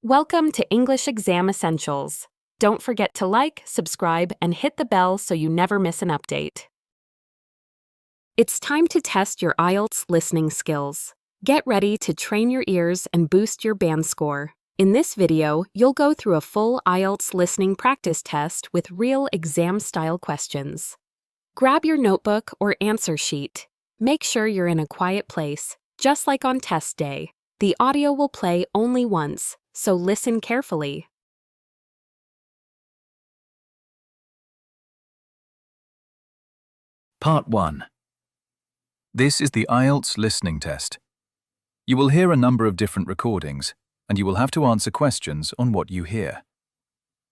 Welcome to English Exam Essentials. Don't forget to like, subscribe, and hit the bell so you never miss an update. It's time to test your IELTS listening skills. Get ready to train your ears and boost your band score. In this video, you'll go through a full IELTS listening practice test with real exam-style questions. Grab your notebook or answer sheet. Make sure you're in a quiet place, just like on test day. The audio will play only once, so listen carefully. Part 1. This is the IELTS listening test. You will hear a number of different recordings, and you will have to answer questions on what you hear.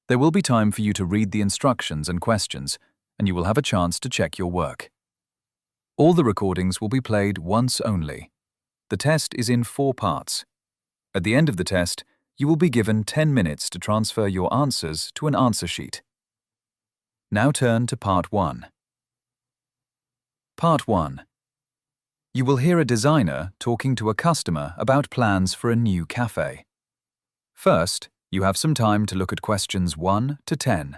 There will be time for you to read the instructions and questions, and you will have a chance to check your work. All the recordings will be played once only. The test is in 4 parts. At the end of the test, you will be given 10 minutes to transfer your answers to an answer sheet. Now turn to Part 1. Part 1. You will hear a designer talking to a customer about plans for a new cafe. First, you have some time to look at questions 1 to 10.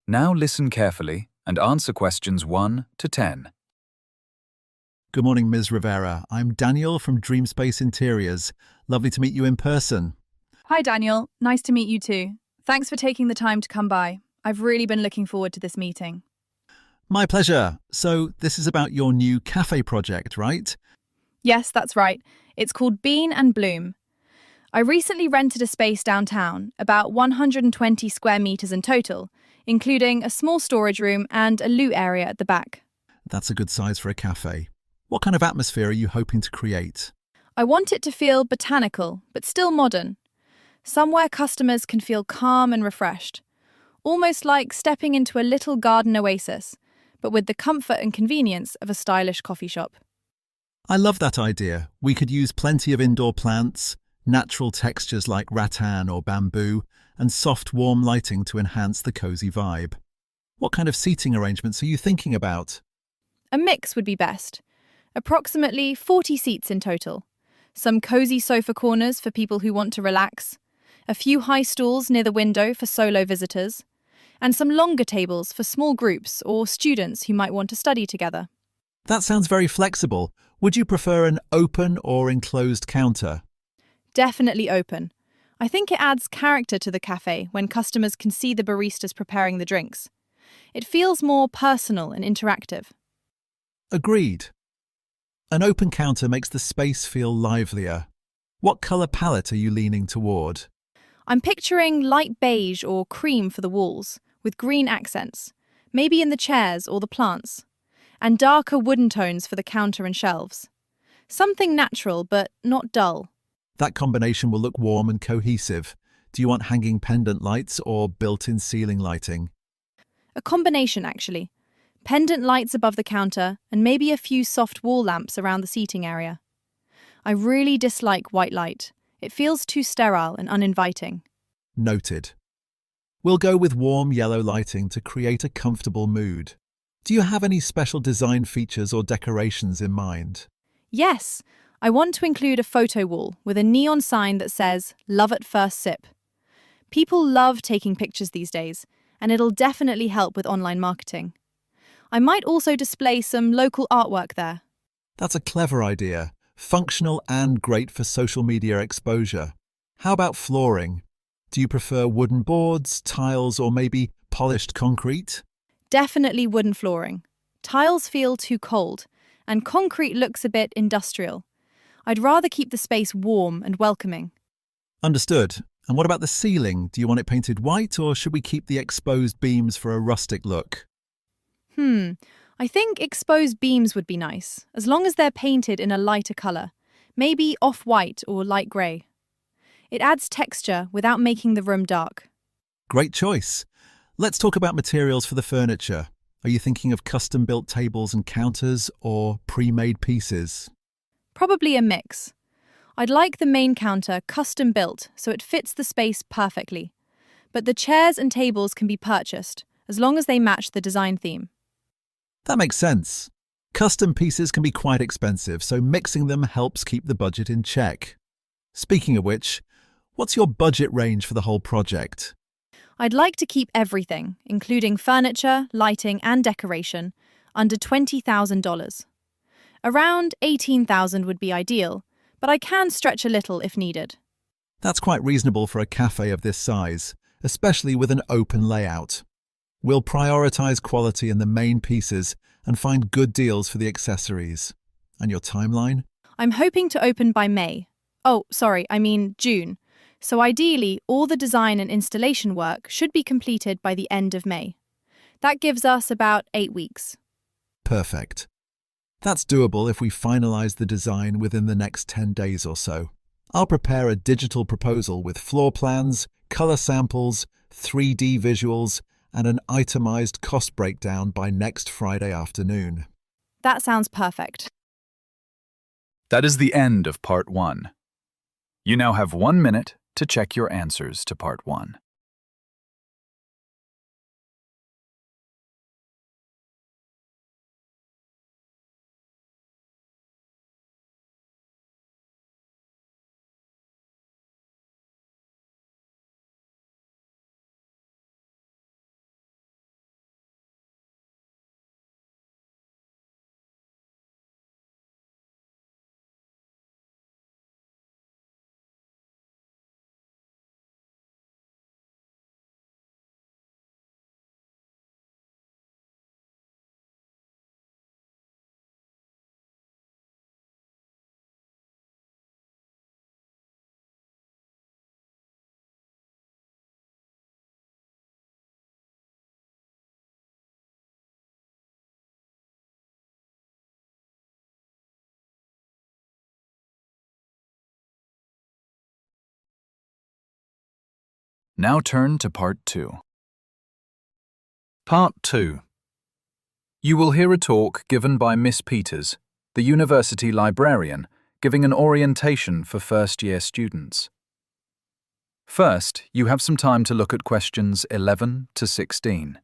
Now listen carefully and answer questions 1 to 10. Good morning, Ms. Rivera. I'm Daniel from Dreamspace Interiors. Lovely to meet you in person. Hi, Daniel. Nice to meet you too. Thanks for taking the time to come by. I've really been looking forward to this meeting. My pleasure. So this is about your new cafe project, right? Yes, that's right. It's called Bean and Bloom. I recently rented a space downtown, about 120 square meters in total, including a small storage room and a loo area at the back. That's a good size for a cafe. What kind of atmosphere are you hoping to create? I want it to feel botanical, but still modern. Somewhere customers can feel calm and refreshed, almost like stepping into a little garden oasis, but with the comfort and convenience of a stylish coffee shop. I love that idea. We could use plenty of indoor plants, natural textures like rattan or bamboo, and soft, warm lighting to enhance the cozy vibe. What kind of seating arrangements are you thinking about? A mix would be best. Approximately 40 seats in total. Some cozy sofa corners for people who want to relax, a few high stools near the window for solo visitors, and some longer tables for small groups or students who might want to study together. That sounds very flexible. Would you prefer an open or enclosed counter? Definitely open. I think it adds character to the cafe when customers can see the baristas preparing the drinks. It feels more personal and interactive. Agreed. An open counter makes the space feel livelier. What colour palette are you leaning toward? I'm picturing light beige or cream for the walls, with green accents, maybe in the chairs or the plants, and darker wooden tones for the counter and shelves. Something natural but not dull. That combination will look warm and cohesive. Do you want hanging pendant lights or built-in ceiling lighting? A combination, actually. Pendant lights above the counter and maybe a few soft wall lamps around the seating area. I really dislike white light. It feels too sterile and uninviting. Noted. We'll go with warm yellow lighting to create a comfortable mood. Do you have any special design features or decorations in mind? Yes, I want to include a photo wall with a neon sign that says, "Love at first sip." People love taking pictures these days, and it'll definitely help with online marketing. I might also display some local artwork there. That's a clever idea, functional and great for social media exposure. How about flooring? Do you prefer wooden boards, tiles, or maybe polished concrete? Definitely wooden flooring. Tiles feel too cold, and concrete looks a bit industrial. I'd rather keep the space warm and welcoming. Understood. And what about the ceiling? Do you want it painted white, or should we keep the exposed beams for a rustic look? I think exposed beams would be nice, as long as they're painted in a lighter colour, maybe off-white or light grey. It adds texture without making the room dark. Great choice. Let's talk about materials for the furniture. Are you thinking of custom-built tables and counters or pre-made pieces? Probably a mix. I'd like the main counter custom built so it fits the space perfectly. But the chairs and tables can be purchased, as long as they match the design theme. That makes sense. Custom pieces can be quite expensive, so mixing them helps keep the budget in check. Speaking of which, what's your budget range for the whole project? I'd like to keep everything, including furniture, lighting, and decoration, under $20,000. Around $18,000 would be ideal, but I can stretch a little if needed. That's quite reasonable for a cafe of this size, especially with an open layout. We'll prioritize quality in the main pieces and find good deals for the accessories. And your timeline? I'm hoping to open by May. June. So ideally, all the design and installation work should be completed by the end of May. That gives us about 8 weeks. Perfect. That's doable if we finalize the design within the next 10 days or so. I'll prepare a digital proposal with floor plans, color samples, 3D visuals, and an itemized cost breakdown by next Friday afternoon. That sounds perfect. That is the end of Part 1. You now have 1 minute to check your answers to Part 1. Now turn to Part 2. Part 2. You will hear a talk given by Miss Peters, the university librarian, giving an orientation for first-year students. First, you have some time to look at questions 11 to 16.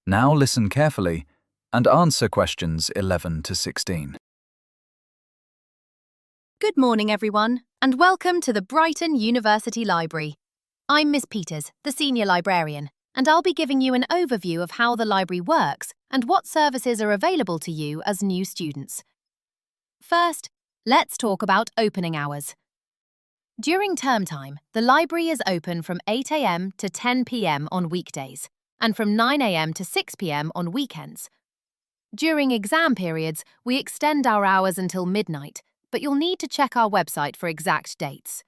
Now listen carefully and answer questions 11 to 16. Good morning, everyone, and welcome to the Brighton University Library. I'm Miss Peters, the Senior Librarian, and I'll be giving you an overview of how the library works and what services are available to you as new students. First, let's talk about opening hours. During term time, the library is open from 8 a.m. to 10 p.m. on weekdays, and from 9 a.m. to 6 p.m. on weekends. During exam periods, we extend our hours until midnight, but you'll need to check our website for exact dates.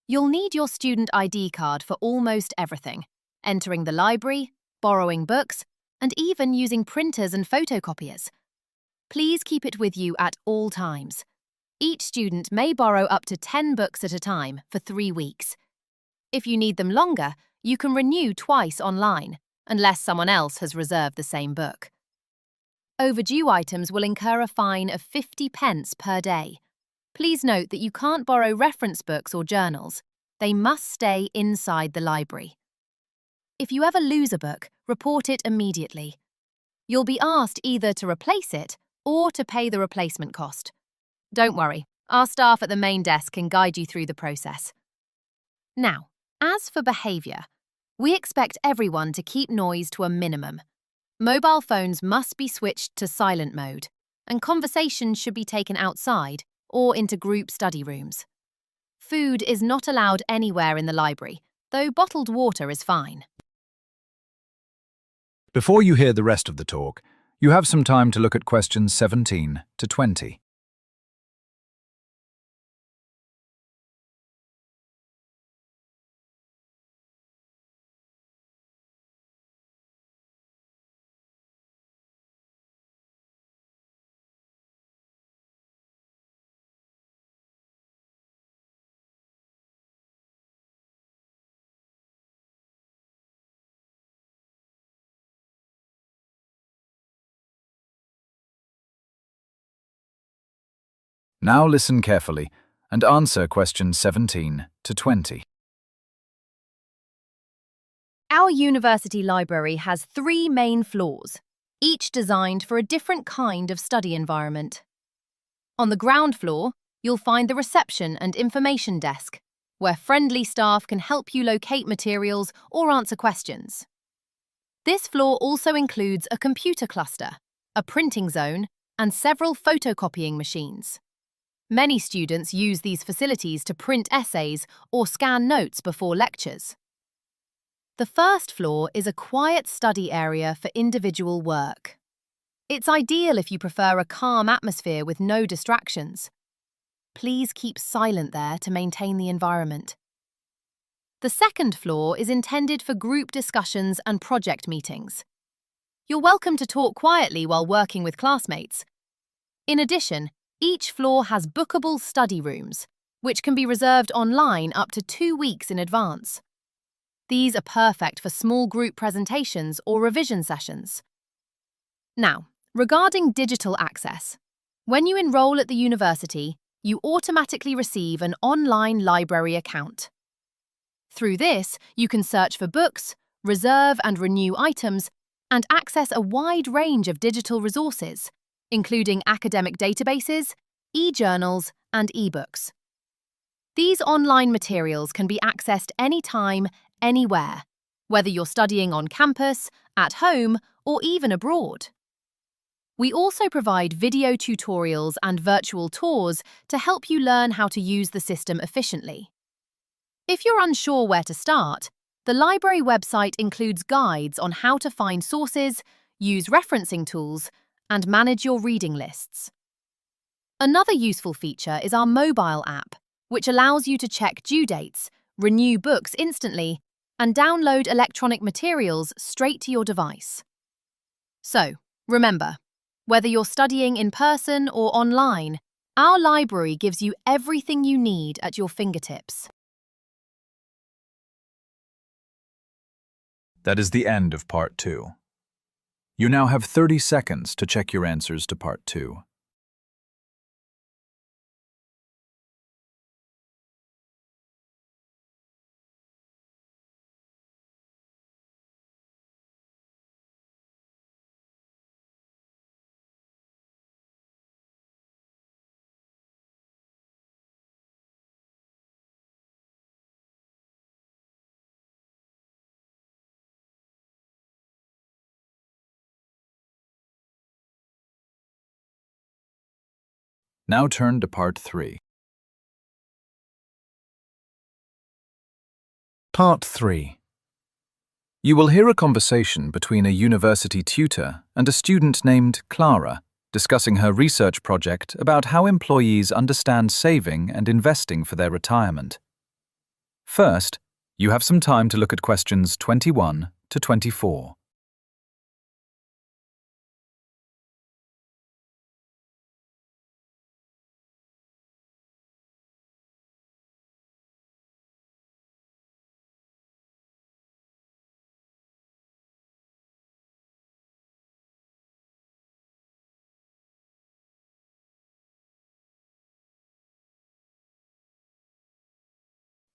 You'll need your student ID card for almost everything, entering the library, borrowing books, and even using printers and photocopiers. Please keep it with you at all times. Each student may borrow up to 10 books at a time for 3 weeks. If you need them longer, you can renew twice online, unless someone else has reserved the same book. Overdue items will incur a fine of 50 pence per day. Please note that you can't borrow reference books or journals. They must stay inside the library. If you ever lose a book, report it immediately. You'll be asked either to replace it or to pay the replacement cost. Don't worry, our staff at the main desk can guide you through the process. Now, as for behaviour, we expect everyone to keep noise to a minimum. Mobile phones must be switched to silent mode, and conversations should be taken outside or into group study rooms. Food is not allowed anywhere in the library, though bottled water is fine. Before you hear the rest of the talk, you have some time to look at questions 17 to 20. Now listen carefully and answer questions 17 to 20. Our university library has 3 main floors, each designed for a different kind of study environment. On the ground floor, you'll find the reception and information desk, where friendly staff can help you locate materials or answer questions. This floor also includes a computer cluster, a printing zone, and several photocopying machines. Many students use these facilities to print essays or scan notes before lectures. The first floor is a quiet study area for individual work. It's ideal if you prefer a calm atmosphere with no distractions. Please keep silent there to maintain the environment. The second floor is intended for group discussions and project meetings. You're welcome to talk quietly while working with classmates. In addition, each floor has bookable study rooms, which can be reserved online up to 2 weeks in advance. These are perfect for small group presentations or revision sessions. Now, regarding digital access, when you enroll at the university, you automatically receive an online library account. Through this, you can search for books, reserve and renew items, and access a wide range of digital resources, including academic databases, e-journals, and e-books. These online materials can be accessed anytime, anywhere, whether you're studying on campus, at home, or even abroad. We also provide video tutorials and virtual tours to help you learn how to use the system efficiently. If you're unsure where to start, the library website includes guides on how to find sources, use referencing tools, and manage your reading lists. Another useful feature is our mobile app, which allows you to check due dates, renew books instantly, and download electronic materials straight to your device. So, remember, whether you're studying in person or online, our library gives you everything you need at your fingertips. That is the end of Part 2. You now have 30 seconds to check your answers to Part 2. Now turn to Part 3. Part 3. You will hear a conversation between a university tutor and a student named Clara discussing her research project about how employees understand saving and investing for their retirement. First, you have some time to look at questions 21 to 24.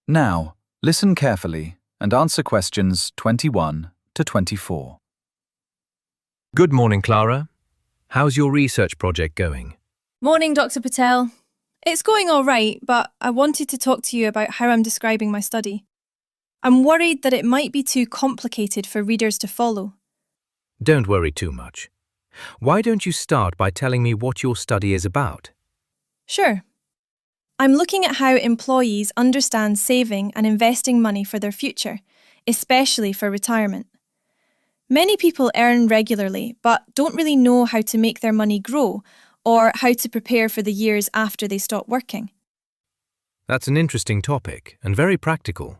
Now, listen carefully and answer questions 21 to 24. Good morning, Clara. How's your research project going? Morning, Dr. Patel. It's going all right, but I wanted to talk to you about how I'm describing my study. I'm worried that it might be too complicated for readers to follow. Don't worry too much. Why don't you start by telling me what your study is about? Sure. I'm looking at how employees understand saving and investing money for their future, especially for retirement. Many people earn regularly but don't really know how to make their money grow or how to prepare for the years after they stop working. That's an interesting topic and very practical.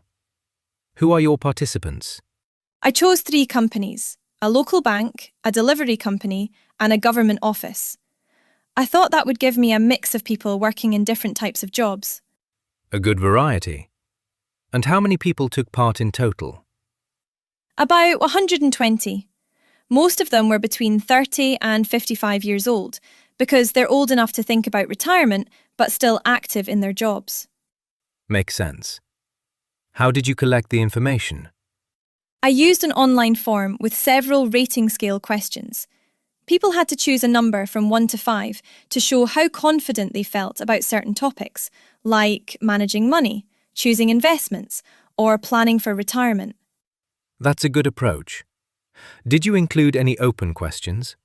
Who are your participants? I chose 3 companies: a local bank, a delivery company, and a government office. I thought that would give me a mix of people working in different types of jobs. A good variety. And how many people took part in total? About 120. Most of them were between 30 and 55 years old, because they're old enough to think about retirement but still active in their jobs. Makes sense. How did you collect the information? I used an online form with several rating scale questions. People had to choose a number from 1 to 5 to show how confident they felt about certain topics, like managing money, choosing investments, or planning for retirement. That's a good approach. Did you include any open questions?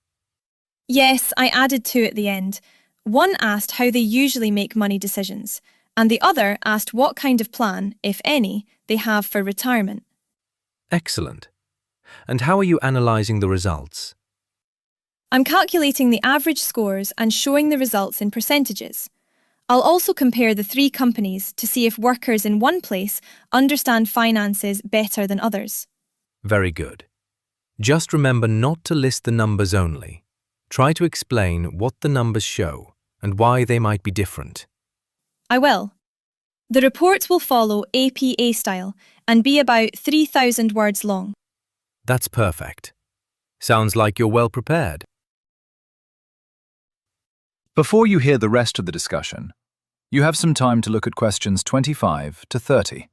Yes, I added 2 at the end. One asked how they usually make money decisions, and the other asked what kind of plan, if any, they have for retirement. Excellent. And how are you analysing the results? I'm calculating the average scores and showing the results in percentages. I'll also compare the 3 companies to see if workers in one place understand finances better than others. Very good. Just remember not to list the numbers only. Try to explain what the numbers show and why they might be different. I will. The reports will follow APA style and be about 3,000 words long. That's perfect. Sounds like you're well prepared. Before you hear the rest of the discussion, you have some time to look at questions 25 to 30.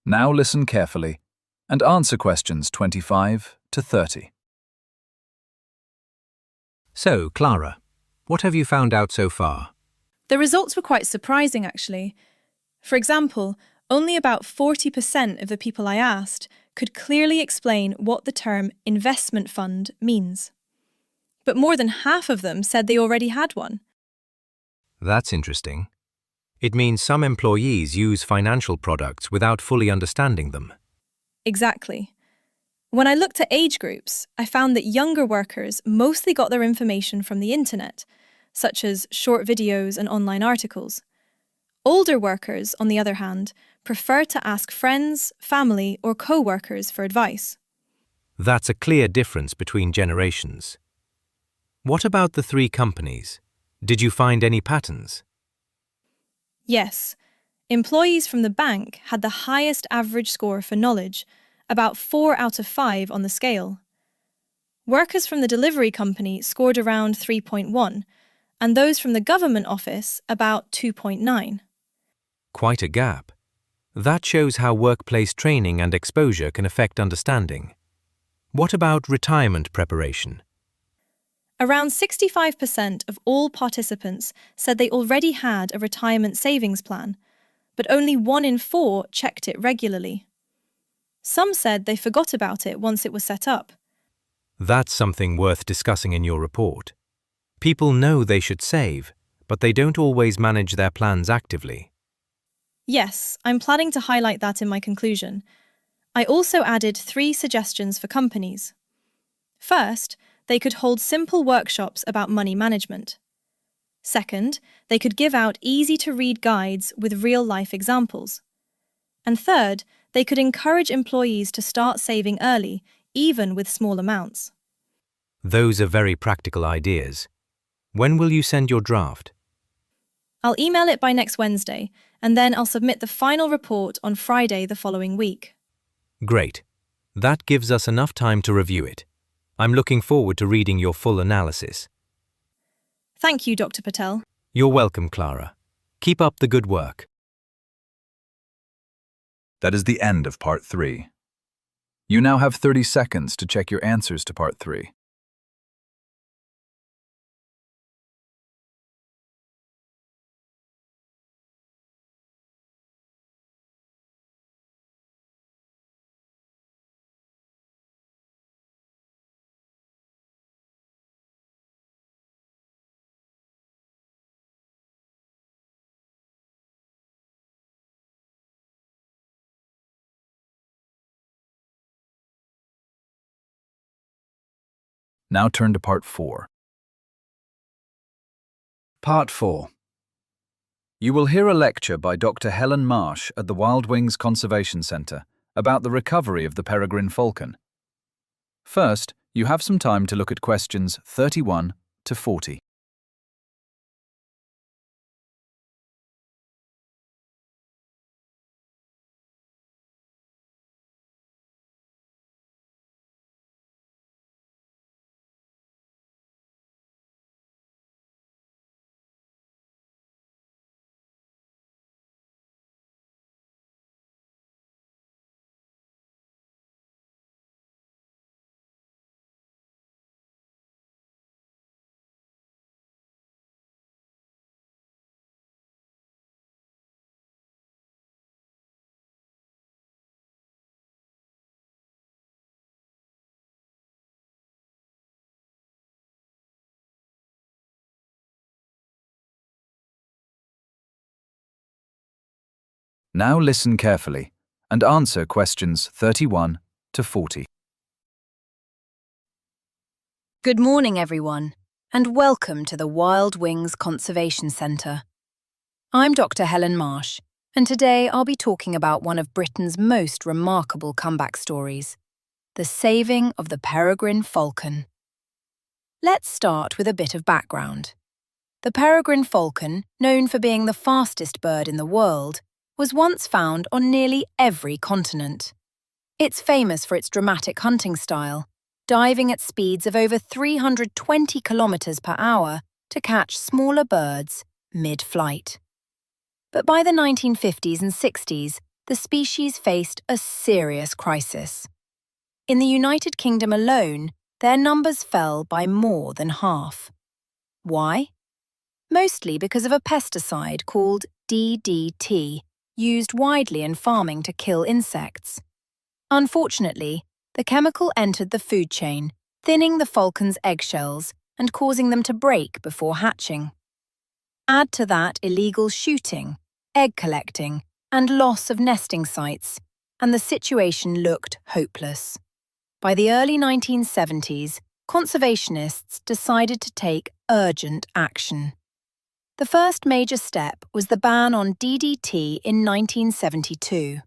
Now listen carefully and answer questions 25 to 30. So, Clara, what have you found out so far? The results were quite surprising, actually. For example, only about 40% of the people I asked could clearly explain what the term investment fund means. But more than half of them said they already had one. That's interesting. It means some employees use financial products without fully understanding them. Exactly. When I looked at age groups, I found that younger workers mostly got their information from the internet, such as short videos and online articles. Older workers, on the other hand, prefer to ask friends, family, or co-workers for advice. That's a clear difference between generations. What about the 3 companies? Did you find any patterns? Yes, employees from the bank had the highest average score for knowledge, about 4 out of 5 on the scale. Workers from the delivery company scored around 3.1, and those from the government office about 2.9. Quite a gap. That shows how workplace training and exposure can affect understanding. What about retirement preparation? Around 65% of all participants said they already had a retirement savings plan, but only 1 in 4 checked it regularly. Some said they forgot about it once it was set up. That's something worth discussing in your report. People know they should save, but they don't always manage their plans actively. Yes, I'm planning to highlight that in my conclusion. I also added 3 suggestions for companies. First, they could hold simple workshops about money management. Second, they could give out easy-to-read guides with real-life examples. And third, they could encourage employees to start saving early, even with small amounts. Those are very practical ideas. When will you send your draft? I'll email it by next Wednesday, and then I'll submit the final report on Friday the following week. Great. That gives us enough time to review it. I'm looking forward to reading your full analysis. Thank you, Dr. Patel. You're welcome, Clara. Keep up the good work. That is the end of Part 3. You now have 30 seconds to check your answers to Part 3. Now turn to Part 4. Part 4. You will hear a lecture by Dr. Helen Marsh at the Wild Wings Conservation Centre about the recovery of the peregrine falcon. First, you have some time to look at questions 31 to 40. Now listen carefully and answer questions 31 to 40. Good morning, everyone, and welcome to the Wild Wings Conservation Centre. I'm Dr. Helen Marsh, and today I'll be talking about one of Britain's most remarkable comeback stories, the saving of the peregrine falcon. Let's start with a bit of background. The peregrine falcon, known for being the fastest bird in the world, was once found on nearly every continent. It's famous for its dramatic hunting style, diving at speeds of over 320 kilometers per hour to catch smaller birds mid-flight. But by the 1950s and 60s, the species faced a serious crisis. In the United Kingdom alone, their numbers fell by more than half. Why? Mostly because of a pesticide called DDT, used widely in farming to kill insects. Unfortunately, the chemical entered the food chain, thinning the falcon's eggshells and causing them to break before hatching. Add to that illegal shooting, egg collecting, and loss of nesting sites, and the situation looked hopeless. By the early 1970s, conservationists decided to take urgent action. The first major step was the ban on DDT in 1972.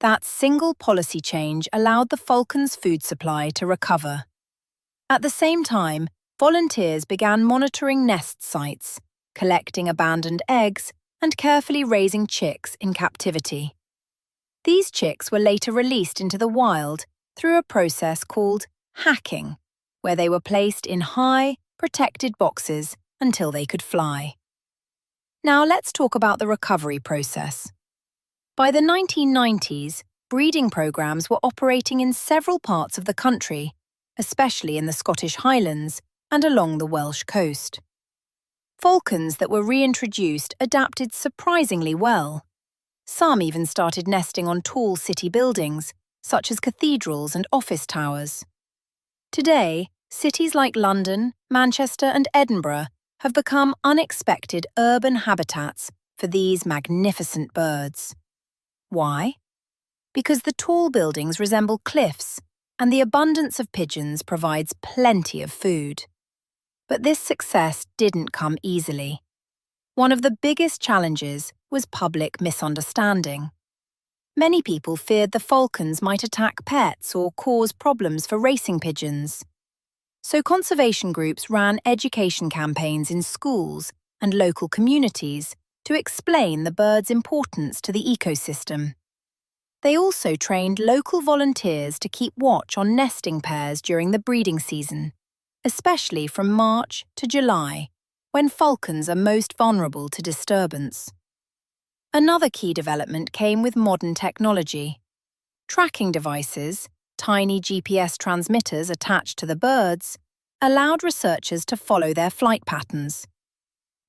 That single policy change allowed the falcon's food supply to recover. At the same time, volunteers began monitoring nest sites, collecting abandoned eggs, and carefully raising chicks in captivity. These chicks were later released into the wild through a process called hacking, where they were placed in high, protected boxes until they could fly. Now let's talk about the recovery process. By the 1990s, breeding programs were operating in several parts of the country, especially in the Scottish Highlands and along the Welsh coast. Falcons that were reintroduced adapted surprisingly well. Some even started nesting on tall city buildings, such as cathedrals and office towers. Today, cities like London, Manchester, and Edinburgh have become unexpected urban habitats for these magnificent birds. Why? Because the tall buildings resemble cliffs, and the abundance of pigeons provides plenty of food. But this success didn't come easily. One of the biggest challenges was public misunderstanding. Many people feared the falcons might attack pets or cause problems for racing pigeons. So conservation groups ran education campaigns in schools and local communities to explain the bird's importance to the ecosystem. They also trained local volunteers to keep watch on nesting pairs during the breeding season, especially from March to July, when falcons are most vulnerable to disturbance. Another key development came with modern technology. Tracking devices, tiny GPS transmitters attached to the birds, allowed researchers to follow their flight patterns.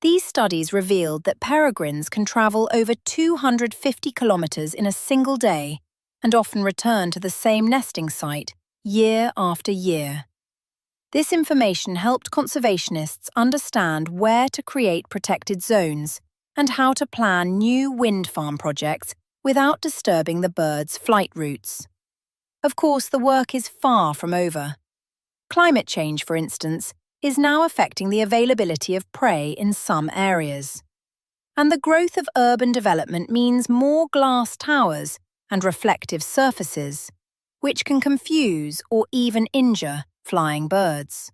These studies revealed that peregrines can travel over 250 kilometers in a single day and often return to the same nesting site year after year. This information helped conservationists understand where to create protected zones and how to plan new wind farm projects without disturbing the birds' flight routes. Of course, the work is far from over. Climate change, for instance, is now affecting the availability of prey in some areas. And the growth of urban development means more glass towers and reflective surfaces, which can confuse or even injure flying birds.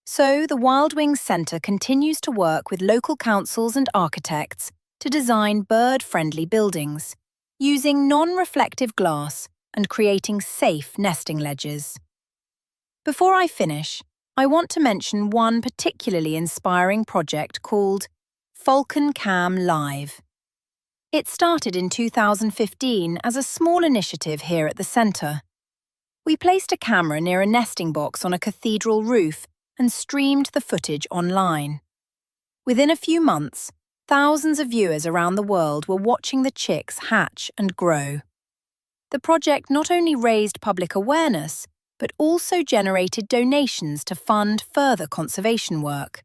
So the Wild Wings Centre continues to work with local councils and architects to design bird-friendly buildings, using non-reflective glass and creating safe nesting ledges. Before I finish, I want to mention one particularly inspiring project called Falcon Cam Live. It started in 2015 as a small initiative here at the centre. We placed a camera near a nesting box on a cathedral roof and streamed the footage online. Within a few months, thousands of viewers around the world were watching the chicks hatch and grow. The project not only raised public awareness, but also generated donations to fund further conservation work.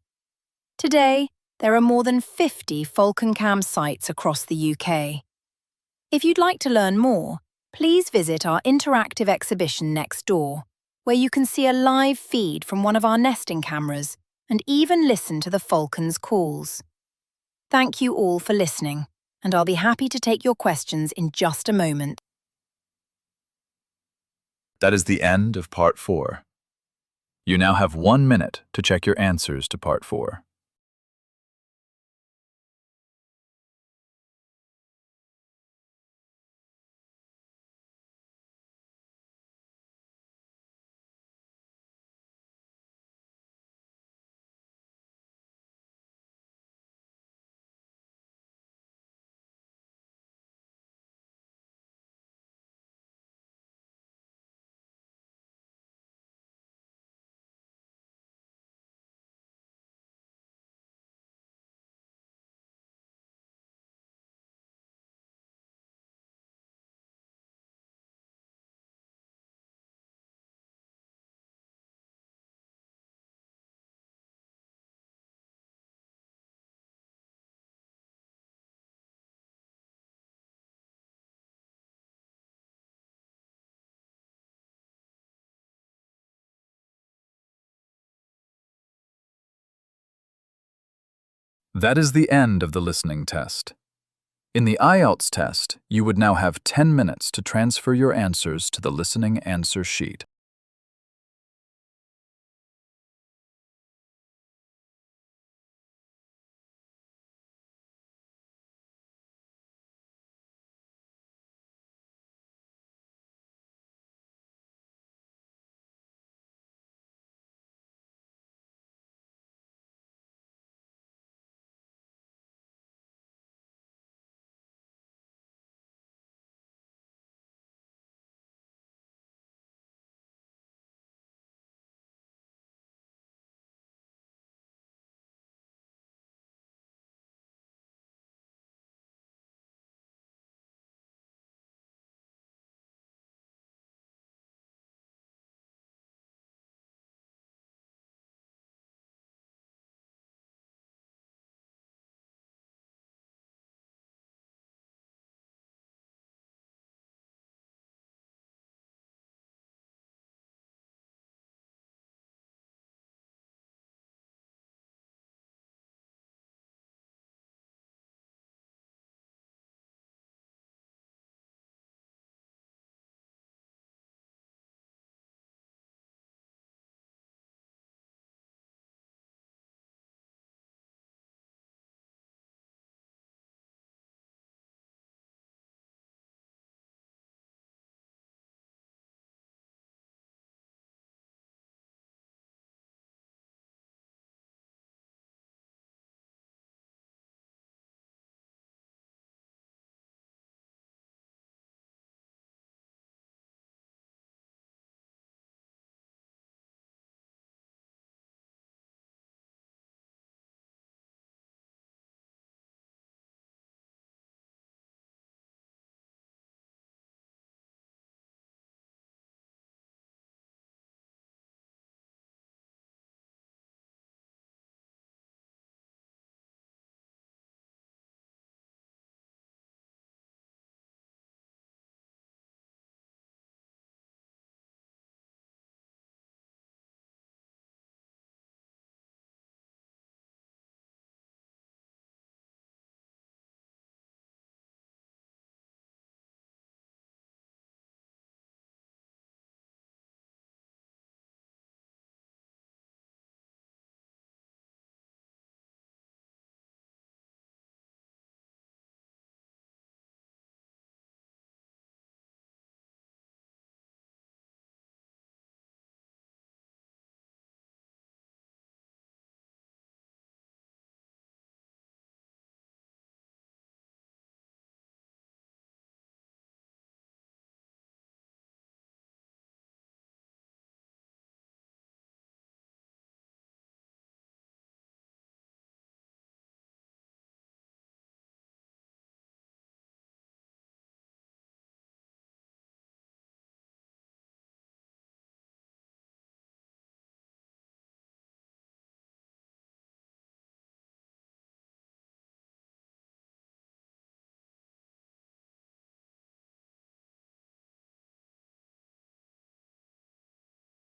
Today, there are more than 50 Falcon Cam sites across the UK. If you'd like to learn more, please visit our interactive exhibition next door, where you can see a live feed from one of our nesting cameras and even listen to the falcons' calls. Thank you all for listening, and I'll be happy to take your questions in just a moment. That is the end of Part 4. You now have 1 minute to check your answers to Part 4. That is the end of the listening test. In the IELTS test, you would now have 10 minutes to transfer your answers to the listening answer sheet.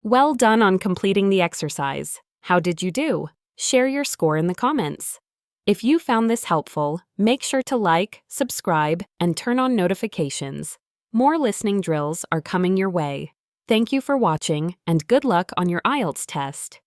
Well done on completing the exercise. How did you do? Share your score in the comments. If you found this helpful, make sure to like, subscribe, and turn on notifications. More listening drills are coming your way. Thank you for watching, and good luck on your IELTS test.